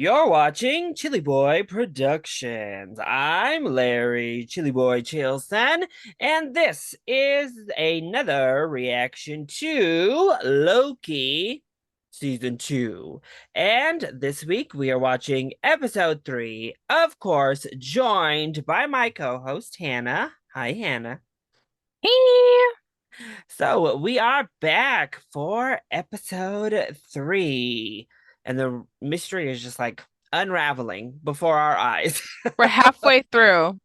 You're watching ChillyBoy Productions. I'm Larry, ChillyBoy Chilson, and this is another reaction to Loki Season 2. And this week we are watching Episode 3, of course, joined by my co-host Hannah. Hi, Hannah. Hey. So we are back for episode 3, and the mystery is just like unraveling before our eyes. We're halfway through.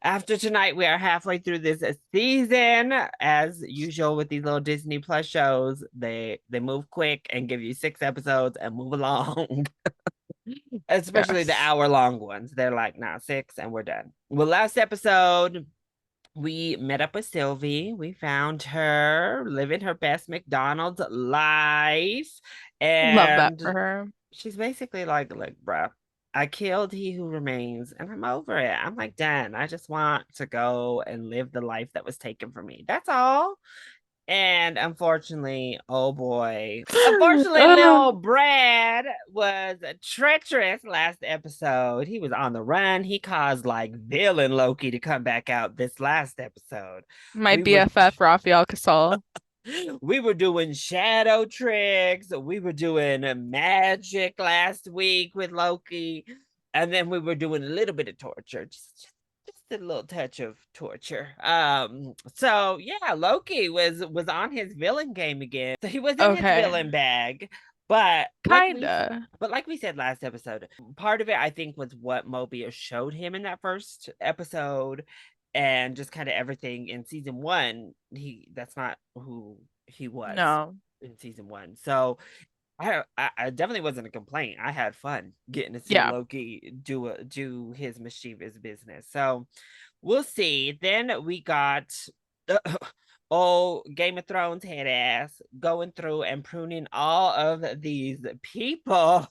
After tonight, we are halfway through this season. As usual with these little Disney Plus shows, they move quick and give you 6 episodes and move along. Especially the Yes. hour-long ones. They're like, nah, 6 and we're done. Well, last episode we met up with Sylvie. We found her living her best McDonald's life. Love that And for her. she's basically like, look, bruh, I killed he who remains and I'm over it. I'm like, done. I just want to go and live the life that was taken from me. That's all. And unfortunately, oh boy. Unfortunately, Uh, little Brad was treacherous last episode. He was on the run. He caused like villain Loki to come back out this last episode. my We were BFF Raphael Casal. we were doing shadow tricks. We were doing magic last week with Loki. And then we were doing a little bit of torture. Just a little touch of torture. So yeah, Loki was on his villain game again. So he was in his Okay. villain bag. But Kinda. like we said last episode, part of it I think was what Mobius showed him in that first episode, and just kind of everything in season 1. That's not who he was No. in season 1. So I definitely wasn't a complaint. I had fun getting to see Yeah. Loki do his mischievous business. So we'll see. Then we got old Game of Thrones head ass going through and pruning all of these people,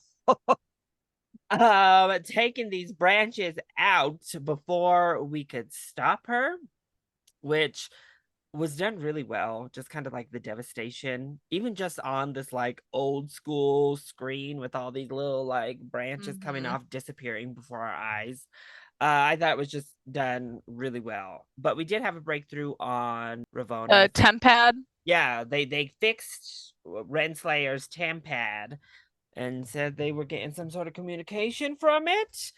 taking these branches out before we could stop her, which was done really well. Just kind of like the devastation, even just on this like old school screen with all these little like branches coming hmm off, disappearing before our eyes. I thought it was just done really well. But we did have a breakthrough on Ravonna's. Tempad. Yeah, they fixed Renslayer's Tempad and said they were getting some sort of communication from it.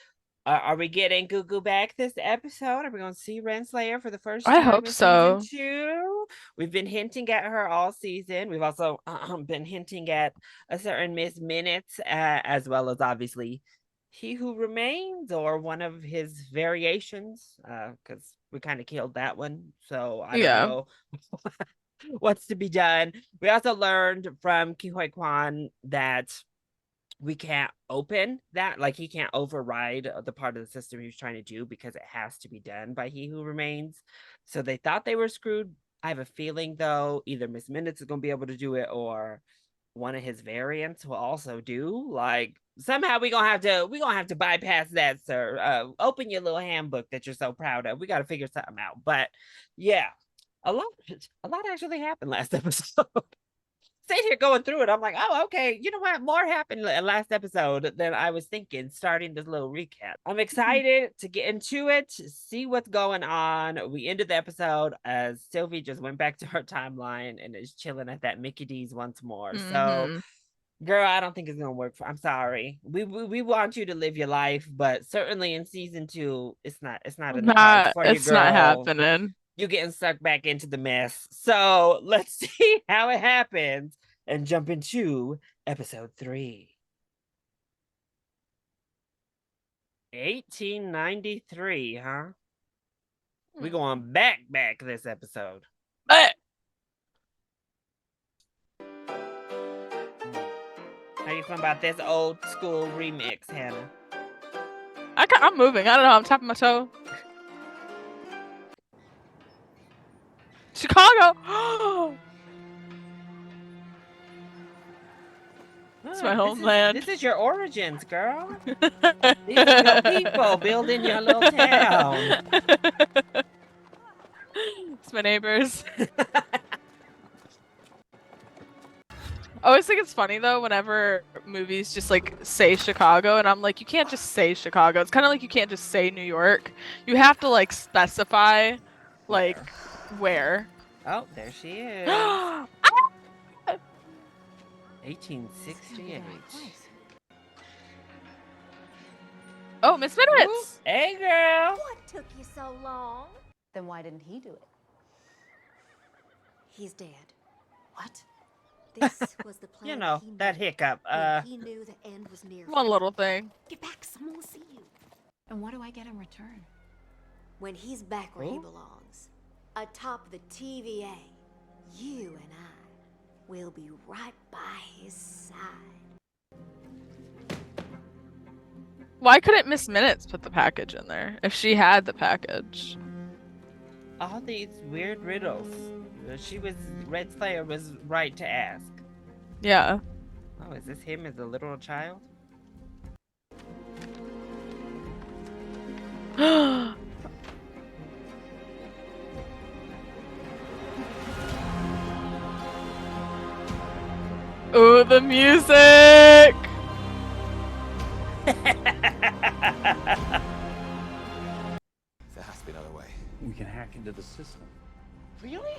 Are we getting Gugu back this episode? Are we going to see Renslayer for the first I time hope in season so. 2? We've been hinting at her all season. We've also been hinting at a certain Miss Minutes, as well as obviously He Who Remains, or one of his variations, because we kind of killed that one. So I don't Yeah. know what's to be done. We also learned from Kihui Kwan that we can't open that, like he can't override the part of the system he was trying to do because it has to be done by He Who Remains. So they thought they were screwed. I have a feeling though either Miss Minutes is going to be able to do it, or one of his variants will also do. Like somehow we gonna have to bypass that, sir. Open your little handbook that you're so proud of. We got to figure something out. But yeah, a lot a lot actually happened last episode. Sitting here going through it, I'm like, oh, okay. You know what? More happened last episode than I was thinking. Starting this little recap, I'm excited to get into it, see what's going on. We ended the episode as Sylvie just went back to her timeline and is chilling at that Mickey D's once more. So, hmm girl, I don't think it's gonna work. I'm sorry. We want you to live your life, but certainly in season 2, it's not in the cards Not, for your it's not girl. happening. You getting sucked back into the mess. So let's see how it happens and jump into episode 3. 1893, huh? We going back this episode. Eh, How you feeling about this old school remix, Hannah? I'm moving. I don't know. I'm tapping my toe. Chicago. It's my This homeland. is your origins, girl. These are your people building your little town. It's my neighbors. I always think it's funny though whenever movies just like say Chicago, and I'm like, you can't just say Chicago. It's kind of like you can't just say New York. You have to like specify, like, where. Oh, there she is. 1868. Oh, Miss Minutes! Hey, girl. What took you so long? Then why didn't he do it? He's dead. What? This was the plan. You know, he that made hiccup. when he knew the end was near. One little thing. Get back, someone will see you. And what do I get in return? When he's back where he Oh. belongs, atop the TVA, you and I will be right by his side. Why couldn't Miss Minutes put the package in there if she had the package? All these weird riddles. Red Slayer was right to ask. Yeah. Oh, is this him as a literal child? Ooh, the music! There has to be another way. We can hack into the system. Really?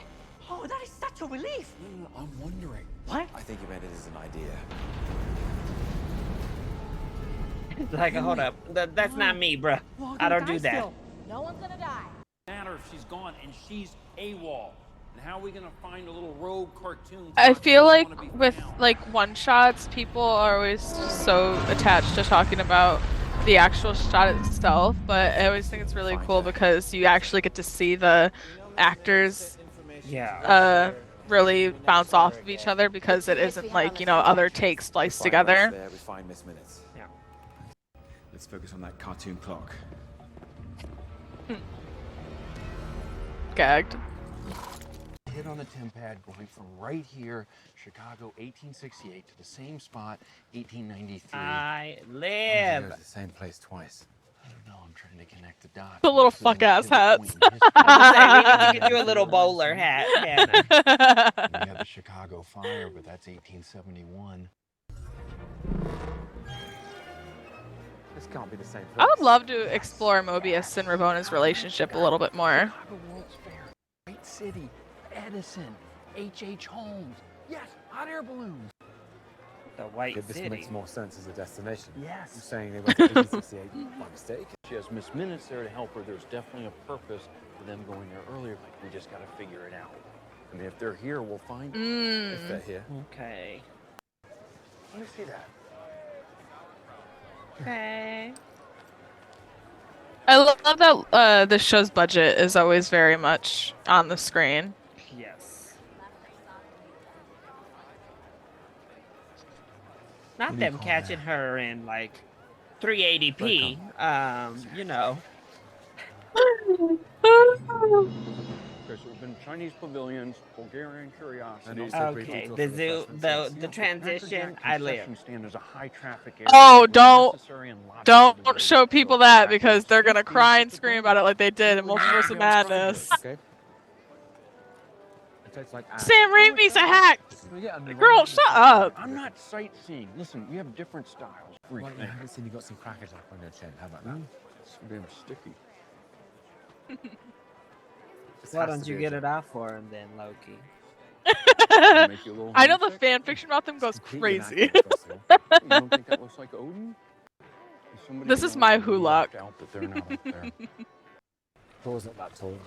Oh, that is such a relief. No, I'm wondering. What? I think you meant it as an idea. Like, hold up. That's not me, bruh. Well, I don't die do that. still. No one's gonna die. Matter if she's gone and she's AWOL. And how are we gonna find a little rogue cartoon? I feel that doesn't like wanna be with found? like one-shots, people are always so attached to talking about the actual shot itself, but I always think it's really cool because you actually get to see the actors Yeah. really bounce off of each other because it isn't like, you know, other takes spliced We find Rex together. There, we find Miss Minutes. Yeah. Let's focus on that cartoon clock. Gagged. Hit on the tempad going from right here, Chicago 1868, to the same spot, 1893. I It live. was the same place twice. I don't know, I'm trying to connect the dots. The little So then fuck-ass pivot hats. point in history. I was gonna say, you could do a little bowler hat, Hannah. We have the Chicago fire, but that's 1871. This can't be the same place. I would love to explore Mobius and Ravona's relationship a little bit more. Chicago World's Fair, Great City, Edison, H.H. Holmes. Yes, hot air balloons. The White This City. makes more sense as a destination. You're Yes. saying they went to 1868 by mistake? She has Miss Minutes there to help her. There's definitely a purpose for them going there earlier. Like, we just got to figure it out. I mean, if they're here, we'll find them. If they're here. Okay. Let me see that. Okay. I love that the show's budget is always very much on the screen. Yes. Not them catching her in like 380p. You know. Okay, so we've been Chinese pavilions, Bulgarian curiosities. Okay, the zoo, the transition. I live. Stand is a high traffic area. Oh, where don't- necessary and lots of Don't visitors. show people So that attract because they're gonna safety cry and to the scream public. about it like they did in Multiverse of Madness. Okay. It tastes like ass. Sam Raimi's a hack! Yeah, and Girl, shut up! I'm not sightseeing. Listen, we have different styles. Well, I haven't seen you got some crackers up on your chin. How about that? It's damn sticky. This Why has don't to you be get a it off for him then, Loki? Make you a little I know the homesick? fan fiction about them goes completely crazy. inaccurate, first of all. You don't think that looks like Odin? Somebody This who is my knows really Hulak. left out that they're not up there. Thor's not that tall.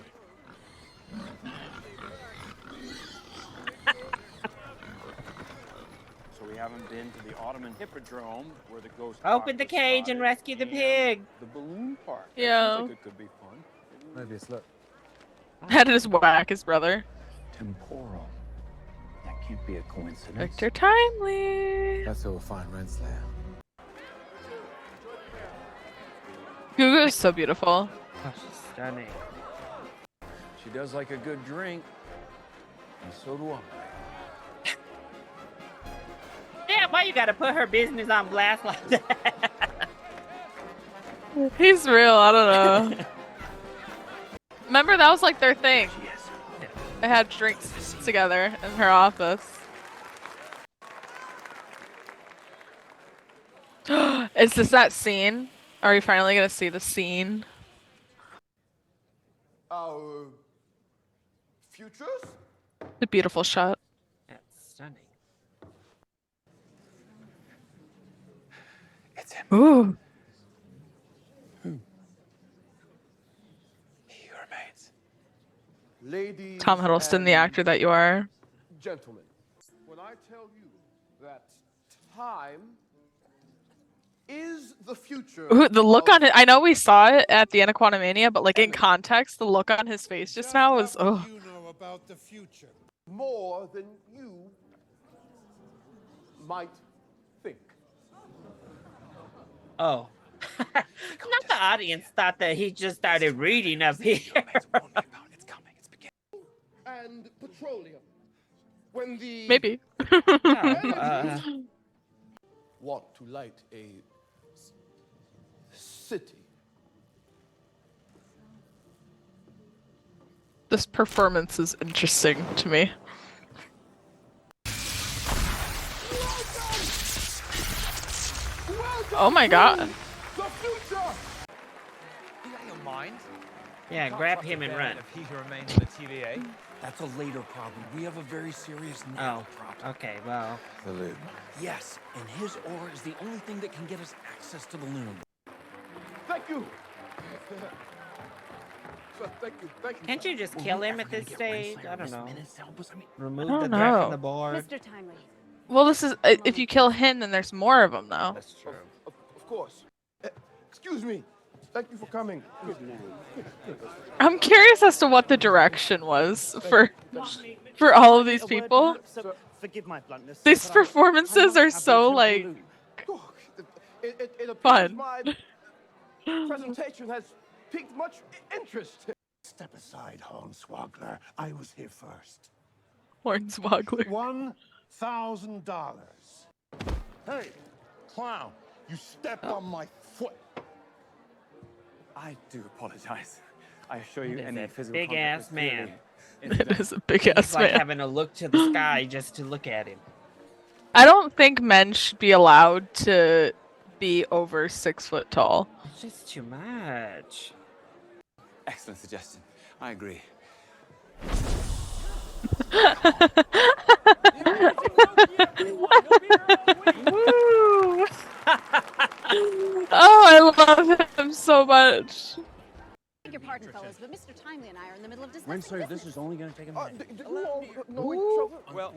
So we haven't been to the Ottoman Hippodrome where the ghost Open the cage and rescue the pig. The balloon park. That Yeah. seems like it could be fun. Maybe it's look. Had to just whack his brother. Temporal. That can't be a coincidence. Victor Timely. That's where we'll find Renslayer. Gugu is so beautiful. Oh, she's stunning. She does like a good drink, and so do I. Damn, why you gotta put her business on blast like that? He's real, I don't know. Remember, that was like their thing. Yes. They had drinks together in her office. Is this that scene? Are we finally gonna see the scene? Our futures? The beautiful shot. That's stunning. It's him. Ooh. He remains. Ladies Tom Hiddleston, the and actor that you are. gentlemen, when I tell you that time is the future. Ooh, the look of on it. I know we saw it at the end of Quantumania, but like in context, the look on his face just now was oh. You know about the future. more than you might think. Oh. Not the audience thought that he just started reading up here. It's coming. It's beginning. And petroleum. When the Maybe. want to light a city. This performance is interesting to me. Oh my god. The future! You got your mind? Yeah, grab him and run. If he remains in the TVA. That's a later problem. We have a very serious now Oh, problem. okay, well. The loop. Yes, and his aura is the only thing that can get us access to the lunar. Thank you. Sir, thank you. Thank you. Can't you just Were kill we him ever at gonna this get stage? Renslayer I don't Miss know. Minutes to help us? I mean, Remove I the don't threat know. from the board. Mr. Timely. Well, this is if you kill him, then there's more of them though. That's true. Of course. Excuse me. Thank you for coming. I'm curious as to what the direction was for all of these people. Forgive my bluntness. These but I performances must are have so your like clue. Oh, it appears Fun. my presentation has piqued much interest. Step aside, Hornswoggler. I was here first. Hornswoggler. $1,000. Hey, clown! You stepped on my foot. I do apologize. I assure you, That is any a physical big contact ass was clearly It man. incidental. is a big It's ass like man. having to look to the sky just to look at him. I don't think men should be allowed to be over 6 foot tall. It's just too much. Excellent suggestion. I agree. Woo! Oh, I love him so much. Beg your pardon, fellas, but Mr. Timely and I are in the middle of discussing Renslayer, this business. is only going to take a minute. Do you all know each other? Well,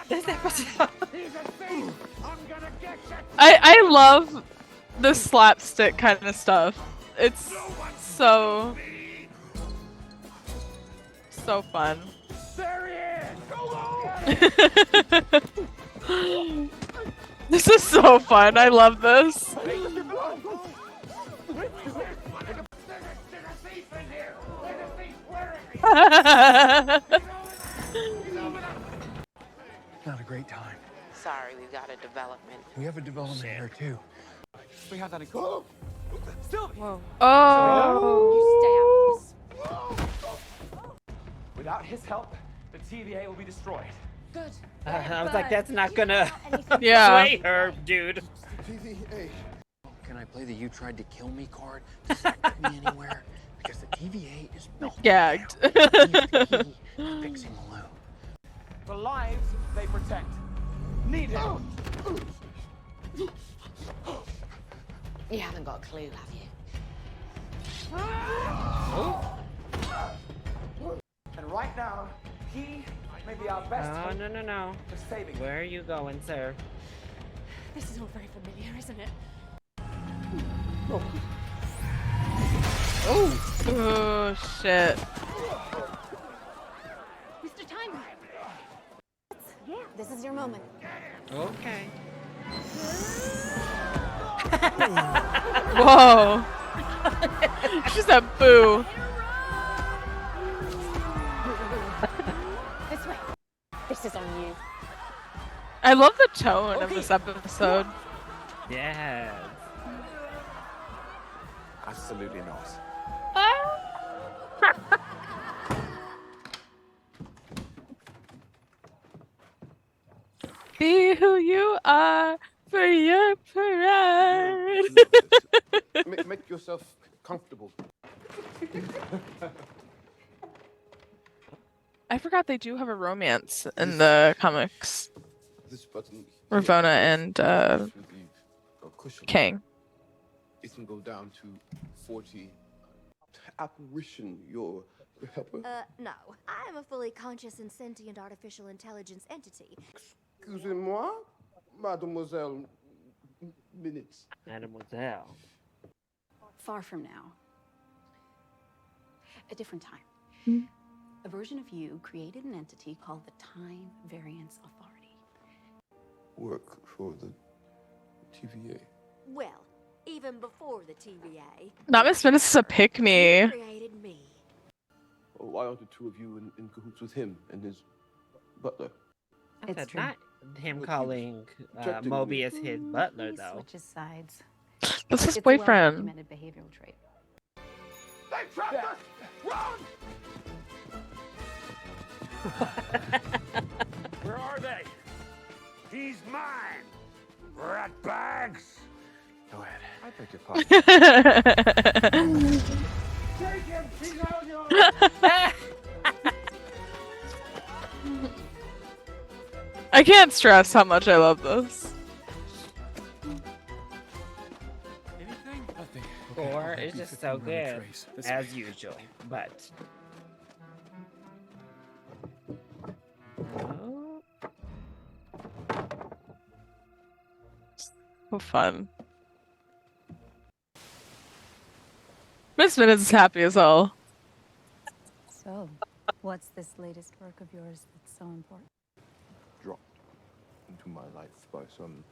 This episode. I love the slapstick kind of stuff. It's so fun. There he is! Go on! This is so fun. I love this. Not a great time. Sorry, we've got a development. We have a development here too. We have that in Oh. You stay out of this. Without his help, the TVA will be destroyed. Good. I was like, that's not gonna Yeah. sway her, dude. TVA. Can I play the "you tried to kill me" card? Does that get me anywhere? Because the TVA is melting. Gagged. He's the key to fixing the loop. The lives they protect. Need help. You haven't got a clue, have you? And right now, he may be our best Oh, hope no. for saving you. Where are you going, sir? This is all very familiar, isn't it? Oh shit. Mr. Timely. Yeah, this is your moment. Okay. Whoa. She said boo. This way. This is on you. I love the tone of this episode. Yes. Absolutely not. Be who you are for your pride. Make yourself comfortable. I forgot they do have a romance in the comics. This button. Ravonna and cushion. Kang. It can go down to 40. Apparition, your helper? No. I am a fully conscious and sentient artificial intelligence entity. Excusez-moi, Mademoiselle Minutes. Mademoiselle. Far from now. A different time. A version of you created an entity called the Time Variance Authority. Work for the TVA. Well, even before the TVA. Not Miss Minutes is a pick-me. You created me. Why aren't the two of you in cahoots with him and his butler? That's not him But calling rejecting Mobius his butler, He though. switches sides. That's his It's a boyfriend. well-documented behavioral trait. They trapped us! Run! Where are they? He's mine! Rat bags! Go ahead. I beg your pardon. Take him! He's all yours! I can't stress how much I love this. Anything? Nothing. Or it's just so good, as usual. But oh, So fun. Miss Minutes is happy as hell. So, what's this latest work of yours that's so important? Dropped into my life by some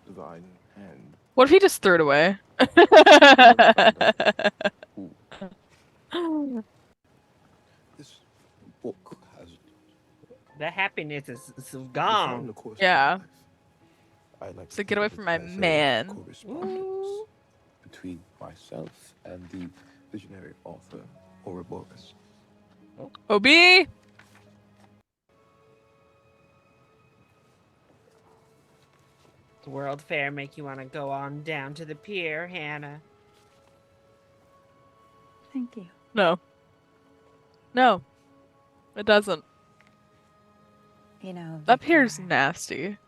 divine hand. What if he just threw it away? This book has the happiness is defined gone. the course of Yeah. my life. I like So to get think away of from it my as a man. correspondence between myself and the visionary author Ouroboros. OB! The World Fair make you want to go on down to the pier, Hannah. Thank you. No. No. It doesn't. You know, That pier's Victor, nasty. I'm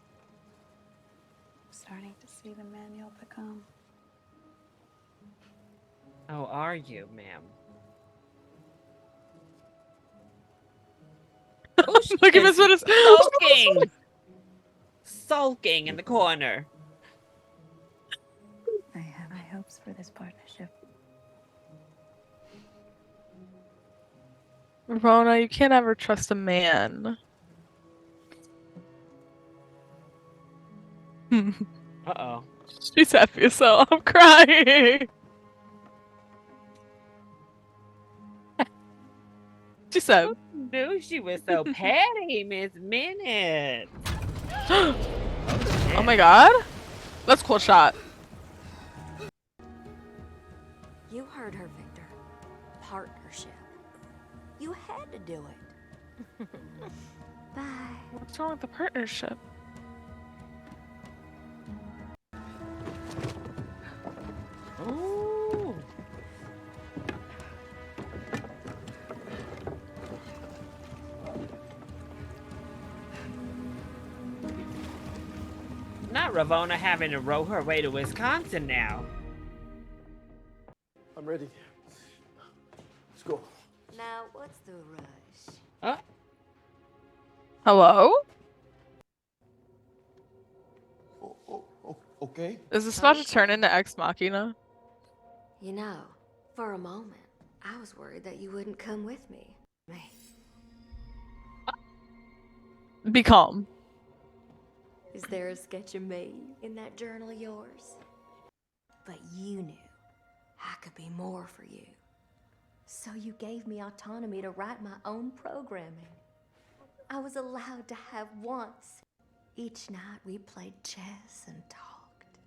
starting to see the man you'll become. How are you, ma'am? Look at Miss Minutes. Sulking! Sulking in the corner. I have high hopes for this partnership. Rona, you can't ever trust a man. Uh-oh. She's happy as hell. I'm crying. She said, Knew she was so petty, Miss Minutes. oh my god. That's a cool shot. You heard her, Victor. Partnership. You had to do it. Bye. What's wrong with the partnership? Ooh. Not Ravonna having to row her way to Wisconsin now. I'm ready. Let's go. Now, what's the rush? Hello? Okay. Is this about to turn into Ex Machina? You know, for a moment, I was worried that you wouldn't come with me. Be calm. Is there a sketch of me in that journal of yours? But you knew I could be more for you. So you gave me autonomy to write my own programming. I was allowed to have wants. Each night we played chess and talked.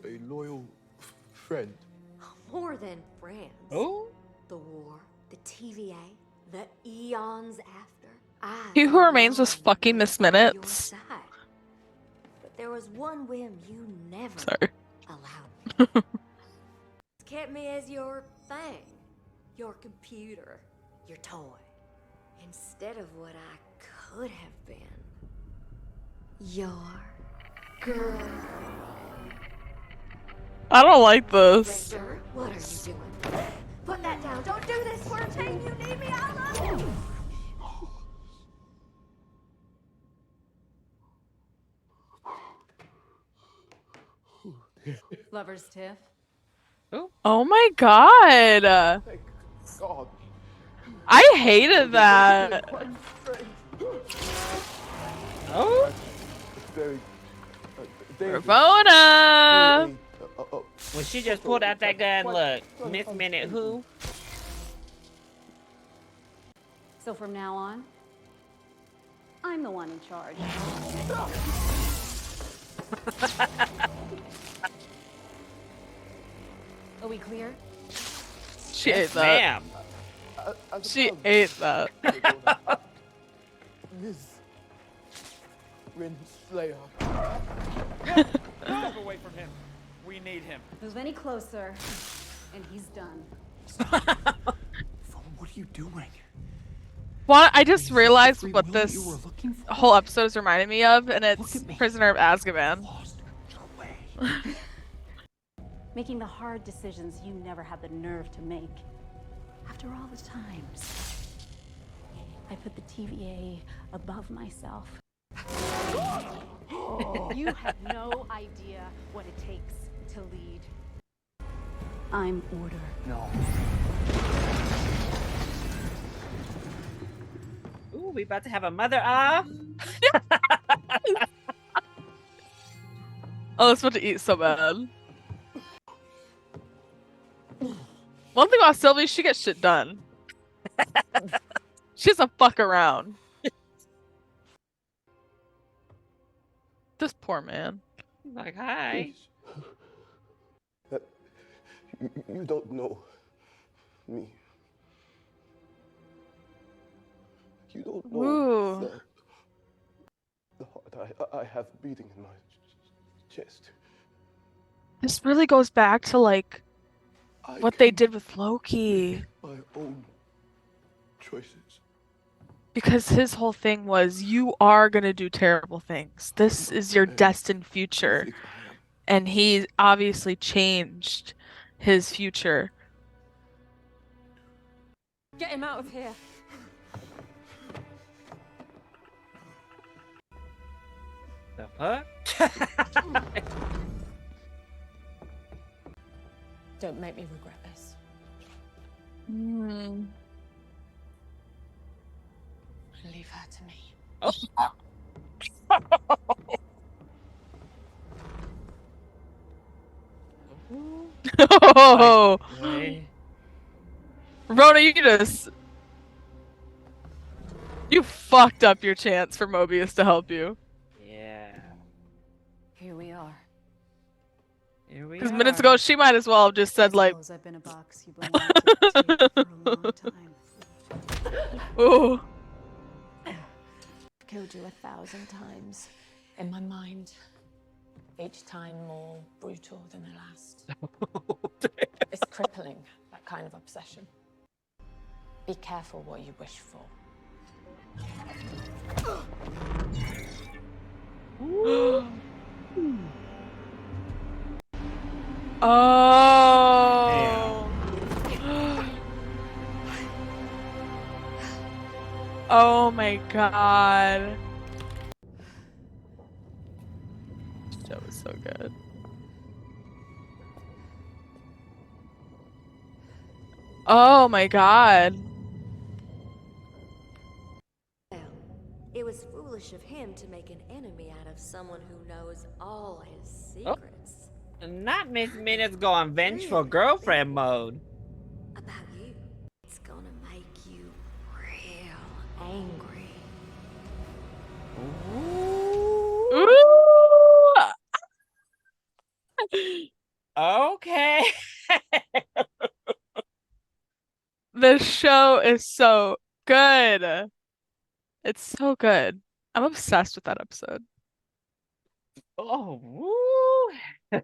A loyal friend. More than friends. Oh? The war, the TVA, the eons after. I He Who Remains was belong fucking Miss on your Minutes. side. But there was one whim you never Sorry. allowed me. Kept me as your thing, your computer, your toy, instead of what I could have been. Your girl. I don't like this. Victor, what are you doing? Put that down. Don't do this. We're a team. You need me. I love you. Lover's Tiff. Oh my god. Thank God. I hated that. Quite strange. Oh, Very. dangerous. Ravona. when she just pulled out that gun, look, Miss Minute who? So from now on, I'm the one in charge. Are we clear? She ate Yes, that. ma'am. She ate that. Ms. Renslayer. Move away from him. We need him. Move any closer, and he's done. What are you doing? Well, I just realized Free what will this you were looking for? whole episode is reminding me of, and it's at me. Prisoner of Azkaban. Lost your way. Making the hard decisions you never had the nerve to make. After all the times, I put the TVA above myself. You have no idea what it takes to lead. I'm order. No. Ooh, we about to have a mother off. Oh, I was about to eat so bad. One thing about Sylvie, she gets shit done. She doesn't fuck around. This poor man. Like, hi. That you don't know me. You don't know Ooh. the heart I have beating in my chest. This really goes back to like I what they can did with Loki. make my own choices. Because his whole thing was, you are gonna do terrible things. This is your destined future. Think I am. And he obviously changed his future. Get him out of here. The fuck? Don't make me regret this. Hmm. Leave her to me. Oh, Hey. Rona, you fucked up your chance for Mobius to help you. Yeah. Here we are. Here we Because are. minutes ago, she might as well have just said, like, Suppose I've been a box you've been wanting to take for a long time. oh. I've killed you 1,000 times. In my mind, each time more brutal than the last. It's crippling, that kind of obsession. Be careful what you wish for. Oh. Oh my god. This show is so good. Oh my god. It was foolish of him to make an enemy out of someone who knows all his Oh. secrets. Not Miss Minute's going vengeful girlfriend mode. About you. It's gonna make you real angry. Ooh. Okay. The show is so good. It's so good. I'm obsessed with that episode. Oh, woo.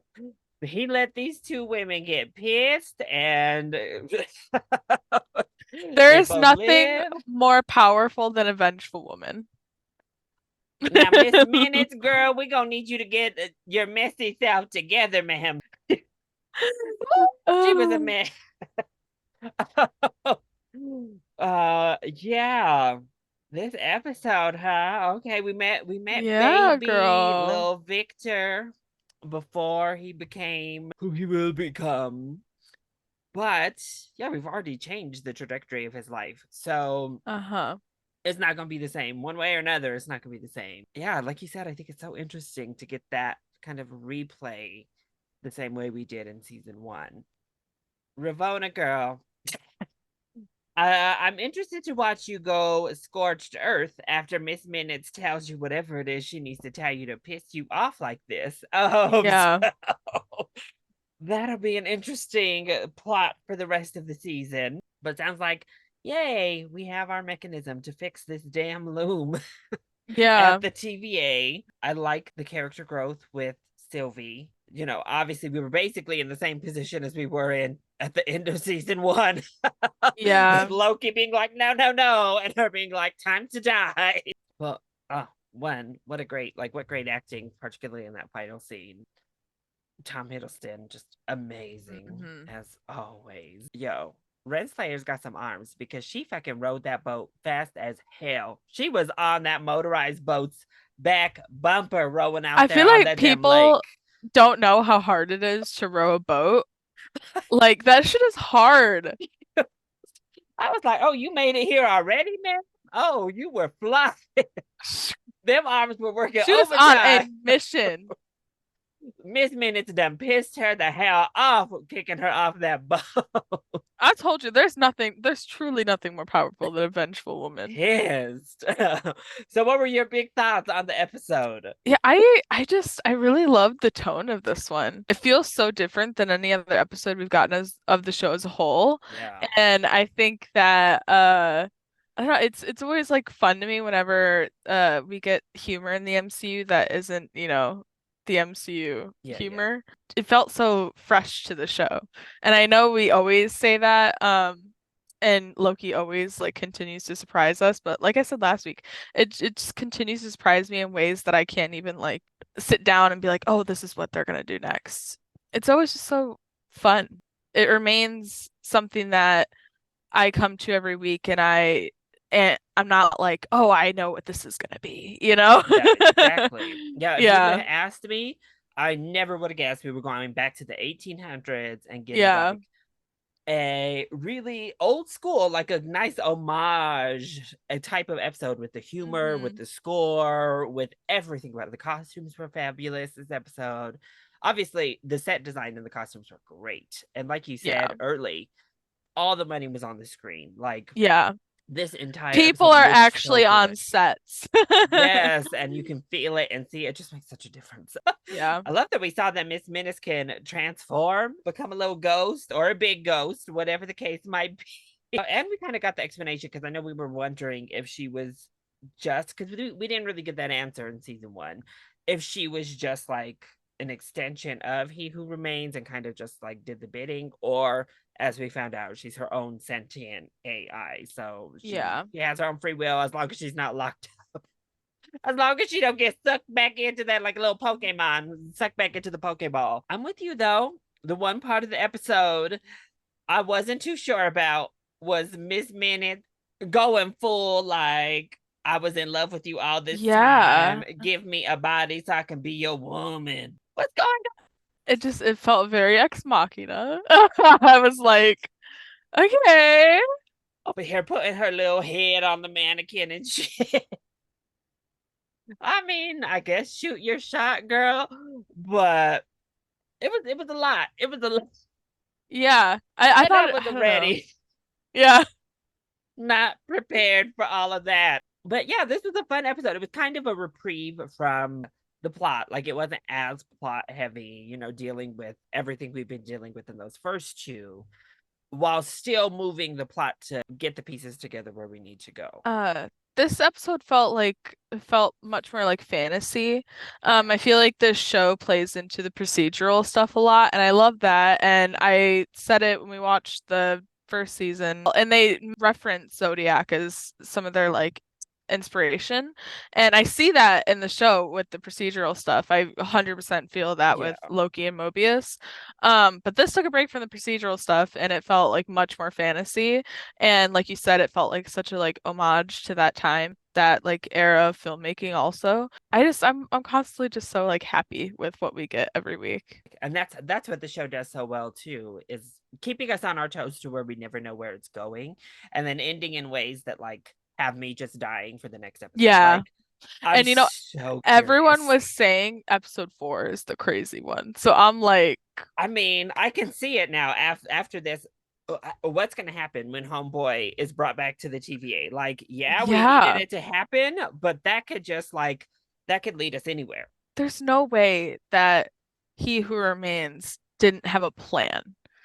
He let these two women get pissed, and There they is both nothing live. more powerful than a vengeful woman. Now, Miss Minutes, girl, we gonna need you to get your messy self together, ma'am. She was a mess. Yeah. This episode, huh? Okay, we met Yeah, baby girl. little Victor before he became who he will become. But yeah, we've already changed the trajectory of his life. So Uh-huh. it's not gonna be the same. One way or another, it's not gonna be the same. Yeah, like you said, I think it's so interesting to get that kind of replay the same way we did in season 1. Ravona girl, I'm interested to watch you go scorched earth after Miss Minutes tells you whatever it is she needs to tell you to piss you off like this. Yeah. So that'll be an interesting plot for the rest of the season. But sounds like, yay, we have our mechanism to fix this damn loom Yeah. at the TVA. I like the character growth with Sylvie. You know, obviously we were basically in the same position as we were in at the end of season 1. Yeah. With Loki being like, no, no, no, and her being like, time to die. Well, what a great, what great acting, particularly in that final scene. Tom Hiddleston, just amazing Mhm. as always. Yo, Renslayer's got some arms because she fucking rode that boat fast as hell. She was on that motorized boat's back bumper rowing out I there feel on like that damn lake. people don't know how hard it is to row a boat. Like that shit is hard. I was like, oh, you made it here already, man? Oh, you were flying. Them arms were working She was on a overtime. mission. Miss Minutes done pissed her the hell off, kicking her off that boat. I told you there's truly nothing more powerful than a vengeful woman. Pissed. So what were your big thoughts on the episode? Yeah, I really love the tone of this one. It feels so different than any other episode we've gotten of the show as a whole. Yeah. And I think that I don't know, it's always like fun to me whenever we get humor in the MCU that isn't, the MCU Yeah. humor. It felt so fresh to the show. And I know we always say that, and Loki always like continues to surprise us, but like I said last week, it just continues to surprise me in ways that I can't even like sit down and be like, oh, this is what they're gonna do next. It's always just so fun. It remains something that I come to every week, and I'm not like, oh, I know what this is gonna be, you know? Yeah, exactly. Yeah, if you would have Yeah. asked me, I never would have guessed we were going back to the 1800s and getting Yeah. like a really old school, like a nice homage, a type of episode with the humor, with the score, with everything about it. The costumes were fabulous this episode. Obviously, the set design and the costumes were great. And like you said Yeah. early, all the money was on the screen. Like Yeah. this entire People episode are looked actually so on good. sets. Yes, and you can feel it and see it. Just makes such a difference. Yeah. I love that we saw that Miss Minutes can transform, become a little ghost or a big ghost, whatever the case might be. And we kind of got the explanation because I know we were wondering if she was just because we didn't really get that answer in season 1. If she was just like an extension of He Who Remains and kind of just like did the bidding, or as we found out, she's her own sentient AI. So she has her own free will as long as she's not locked up. As long as she don't get sucked back into that like a little Pokemon, sucked back into the Pokeball. I'm with you though. The one part of the episode I wasn't too sure about was Miss Minute going full like I was in love with you all this time. Give me a body so I can be your woman. What's going on? It felt very ex machina. I was like, okay. Over here putting her little head on the mannequin and shit. I mean, I guess shoot your shot, girl. But it was a lot. It was a lot. Yeah. I And thought I I wasn't don't know. ready. Yeah. Not prepared for all of that. But yeah, this was a fun episode. It was kind of a reprieve from the plot. Like it wasn't as plot heavy, dealing with everything we've been dealing with in those first two, while still moving the plot to get the pieces together where we need to go. this episode felt much more like fantasy. I feel like this show plays into the procedural stuff a lot, and I love that. And I said it when we watched the first season, and they reference Zodiac as some of their like inspiration, and I see that in the show with the procedural stuff. I 100% feel that with Loki and Mobius. But this took a break from the procedural stuff, and it felt like much more fantasy. And like you said, it felt like such a like homage to that time, that like era of filmmaking also. I'm constantly just so like happy with what we get every week. And that's what the show does so well too, is keeping us on our toes to where we never know where it's going, and then ending in ways that like have me just dying for the next episode. Yeah. Like, I'm And you know, so everyone curious. was saying episode 4 is the crazy one. So I'm like, I mean, I can see it now after this. What's going to happen when Homeboy is brought back to the TVA? Like, yeah, we needed it to happen, but that could just like, that could lead us anywhere. There's no way that He Who Remains didn't have a plan.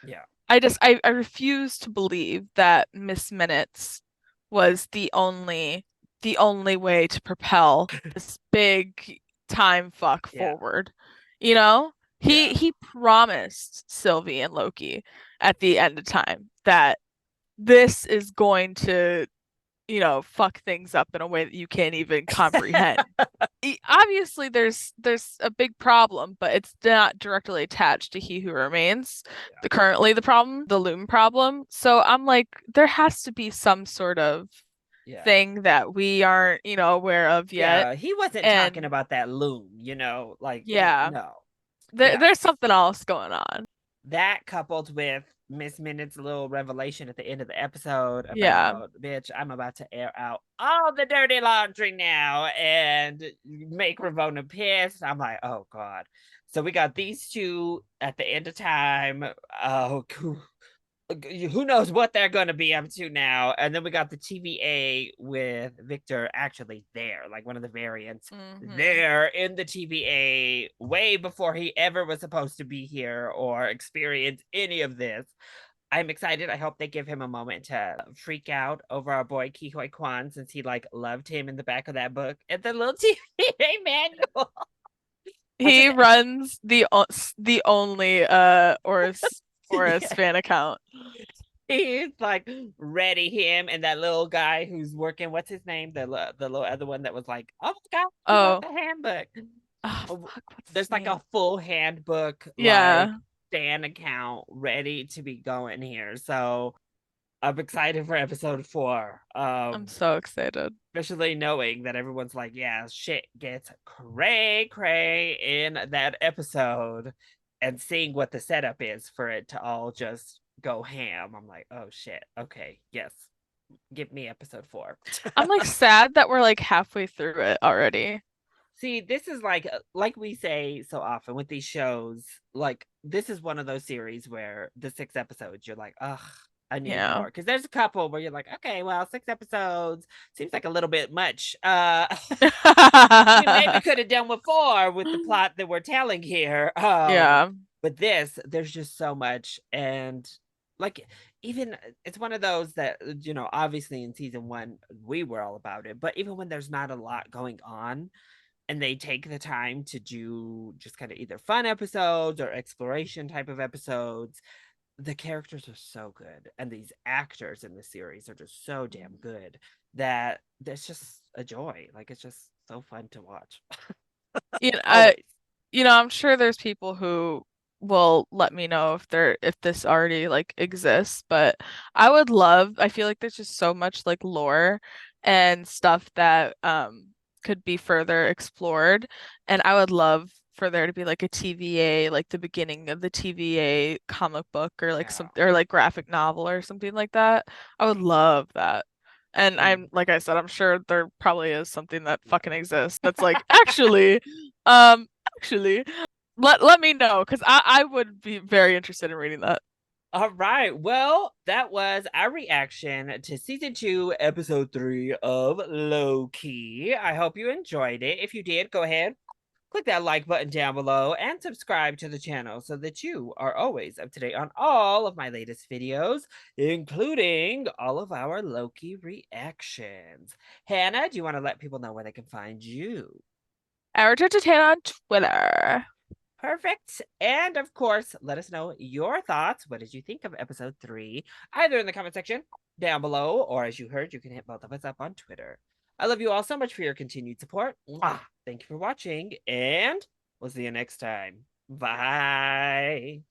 Yeah. I refuse to believe that Miss Minutes was the only way to propel this big time fuck forward. You know? He promised Sylvie and Loki at the end of time that this is going to, you know, fuck things up in a way that you can't even comprehend. Obviously there's a big problem, but it's not directly attached to He Who Remains. Currently the loom problem. So I'm like, there has to be some sort of thing that we aren't, you know, aware of yet. Yeah, he wasn't talking about that loom, you know, like no. There's something else going on. That coupled with Miss Minutes' little revelation at the end of the episode about, bitch, I'm about to air out all the dirty laundry now and make Ravonna pissed. I'm like, oh God. So we got these two at the end of time. Oh, who knows what they're going to be up to now. And then we got the TVA with Victor actually there, like one of the variants there in the TVA way before he ever was supposed to be here or experience any of this. I'm excited. I hope they give him a moment to freak out over our boy Ke Kwan, since he like loved him in the back of that book and the little TVA manual. He runs the only Oris fan account. He's like ready him and that little guy who's working. What's his name? The little other one that was like, oh my God, the handbook. Oh, fuck, there's like a full handbook, like Stan account ready to be going here. So I'm excited for episode 4. I'm so excited, especially knowing that everyone's like, yeah, shit gets cray in that episode, and seeing what the setup is for it to all just go ham. I'm like, oh shit, okay, yes, give me episode 4. I'm like sad that we're like halfway through it already. See, this is like we say so often with these shows, like this is one of those series where the 6 episodes you're like, ugh, I need more. Because there's a couple where you're like, okay, well, 6 episodes seems like a little bit much. We maybe could have done with 4 with the plot that we're telling here. But this, there's just so much. And like, even it's one of those that, you know, obviously in season 1 we were all about it, but even when there's not a lot going on and they take the time to do just kind of either fun episodes or exploration type of episodes, the characters are so good, and these actors in the series are just so damn good that it's just a joy. Like, it's just so fun to watch. You know, I'm sure there's people who will let me know if this already like exists, but I feel like there's just so much like lore and stuff that could be further explored, and I would love for there to be like a TVA, like the beginning of the TVA comic book, or like or like graphic novel or something like that. I would love that. And I'm like I said, I'm sure there probably is something that fucking exists that's like actually let me know, because I would be very interested in reading that. All right. Well, that was our reaction to season 2, episode 3 of Loki. I hope you enjoyed it. If you did, go ahead, Click that like button down below and subscribe to the channel so that you are always up to date on all of my latest videos, including all of our Loki reactions. Hannah, do you want to let people know where they can find you? Entertain on Twitter. Perfect. And of course, let us know your thoughts. What did you think of episode 3? Either in the comment section down below, or as you heard, you can hit both of us up on Twitter. I love you all so much for your continued support. Mwah! Thank you for watching, and we'll see you next time. Bye.